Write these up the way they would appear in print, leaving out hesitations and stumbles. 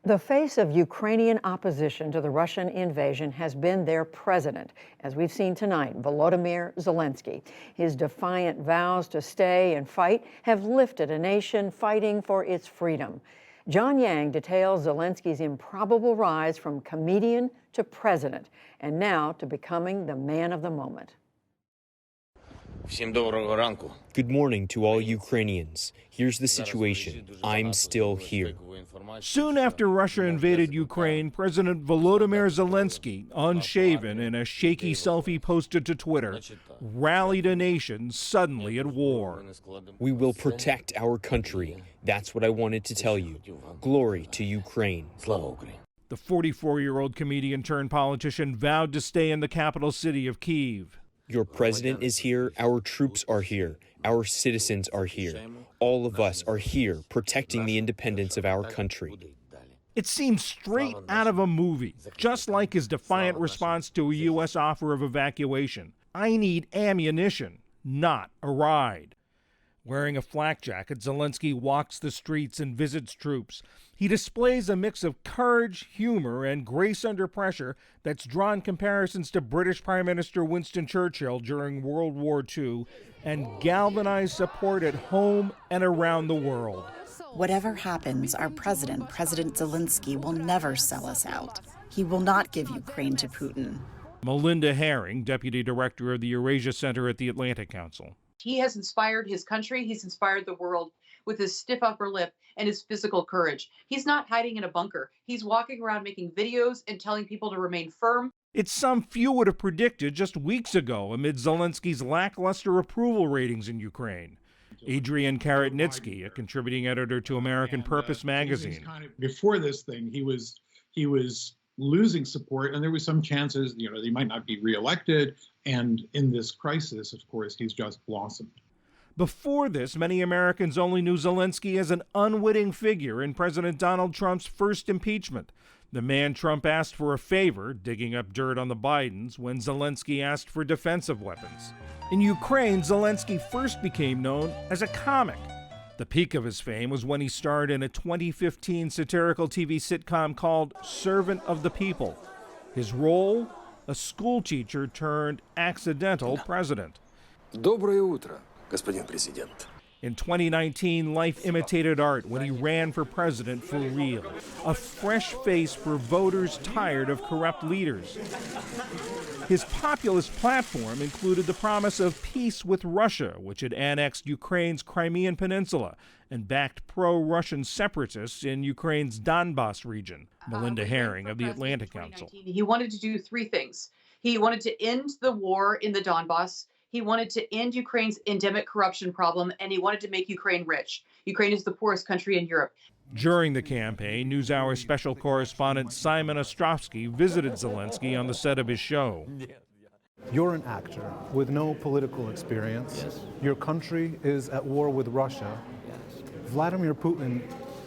The face of Ukrainian opposition to the Russian invasion has been their president, as we've seen tonight, Volodymyr Zelensky. His defiant vows to stay and fight have lifted a nation fighting for its freedom. John Yang details Zelensky's improbable rise from comedian to president, and now to becoming the man of the moment. Good morning to all Ukrainians. Here's the situation. I'm still here. Soon after Russia invaded Ukraine, President Volodymyr Zelensky, unshaven in a shaky selfie posted to Twitter, rallied a nation suddenly at war. We will protect our country. That's what I wanted to tell you. Glory to Ukraine. The 44-year-old comedian turned politician vowed to stay in the capital city of Kyiv. Your president is here, our troops are here, our citizens are here. All of us are here protecting the independence of our country. It seems straight out of a movie, just like his defiant response to a U.S. offer of evacuation. I need ammunition, not a ride. Wearing a flak jacket, Zelensky walks the streets and visits troops. He displays a mix of courage, humor, and grace under pressure that's drawn comparisons to British Prime Minister Winston Churchill during World War II and galvanized support at home and around the world. Whatever happens, our president, President Zelensky, will never sell us out. He will not give Ukraine to Putin. Melinda Herring, deputy director of the Eurasia Center at the Atlantic Council. He has inspired his country. He's inspired the world with his stiff upper lip and his physical courage. He's not hiding in a bunker. He's walking around making videos and telling people to remain firm. It's some few would have predicted just weeks ago amid Zelensky's lackluster approval ratings in Ukraine. Adrian Karatnitsky, a contributing editor to American Purpose magazine. Before this thing, he was losing support, and there was some chances, he might not be reelected. And in this crisis, of course, he's just blossomed. Before this, many Americans only knew Zelensky as an unwitting figure in President Donald Trump's first impeachment. The man Trump asked for a favor, digging up dirt on the Bidens, when Zelensky asked for defensive weapons. In Ukraine, Zelensky first became known as a comic. The peak of his fame was when he starred in a 2015 satirical TV sitcom called Servant of the People. His role? A schoolteacher turned accidental president. Доброе утро, господин президент. In 2019, life imitated art when he ran for president for real. A fresh face for voters tired of corrupt leaders. His populist platform included the promise of peace with Russia, which had annexed Ukraine's Crimean Peninsula and backed pro-Russian separatists in Ukraine's Donbas region. Melinda Herring of the Atlantic Council. He wanted to do three things. He wanted to end the war in the Donbas. He wanted to end Ukraine's endemic corruption problem, and he wanted to make Ukraine rich. Ukraine is the poorest country in Europe. During the campaign, NewsHour special correspondent Simon Ostrovsky visited Zelensky on the set of his show. You're an actor with no political experience. Yes. Your country is at war with Russia. Yes. Vladimir Putin,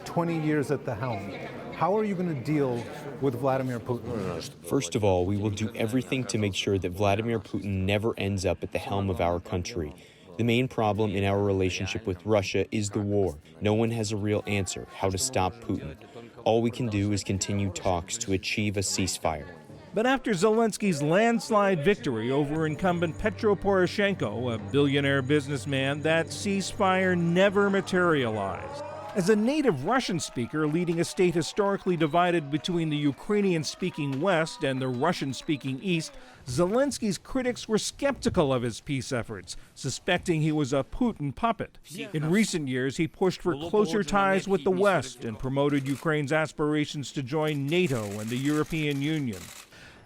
20 years at the helm. How are you going to deal with Vladimir Putin? First of all, we will do everything to make sure that Vladimir Putin never ends up at the helm of our country. The main problem in our relationship with Russia is the war. No one has a real answer how to stop Putin. All we can do is continue talks to achieve a ceasefire. But after Zelensky's landslide victory over incumbent Petro Poroshenko, a billionaire businessman, that ceasefire never materialized. As a native Russian speaker leading a state historically divided between the Ukrainian-speaking West and the Russian-speaking East, Zelensky's critics were skeptical of his peace efforts, suspecting he was a Putin puppet. In recent years, he pushed for closer ties with the West and promoted Ukraine's aspirations to join NATO and the European Union.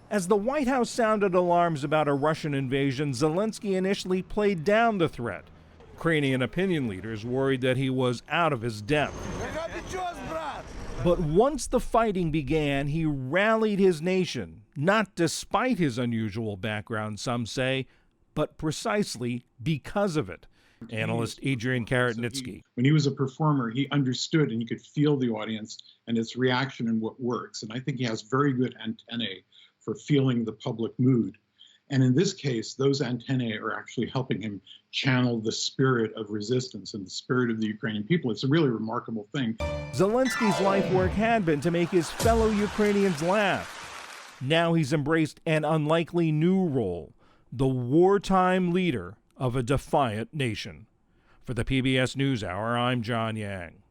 As the White House sounded alarms about a Russian invasion, Zelensky initially played down the threat. Ukrainian opinion leaders worried that he was out of his depth. But once the fighting began, he rallied his nation, not despite his unusual background, some say, but precisely because of it. Analyst Adrian Karatnitsky. When he was a performer, he understood and he could feel the audience and its reaction and what works. And I think he has very good antennae for feeling the public mood. And in this case, those antennae are actually helping him channel the spirit of resistance and the spirit of the Ukrainian people. It's a really remarkable thing. Zelensky's life work had been to make his fellow Ukrainians laugh. Now he's embraced an unlikely new role, the wartime leader of a defiant nation. For the PBS NewsHour, I'm John Yang.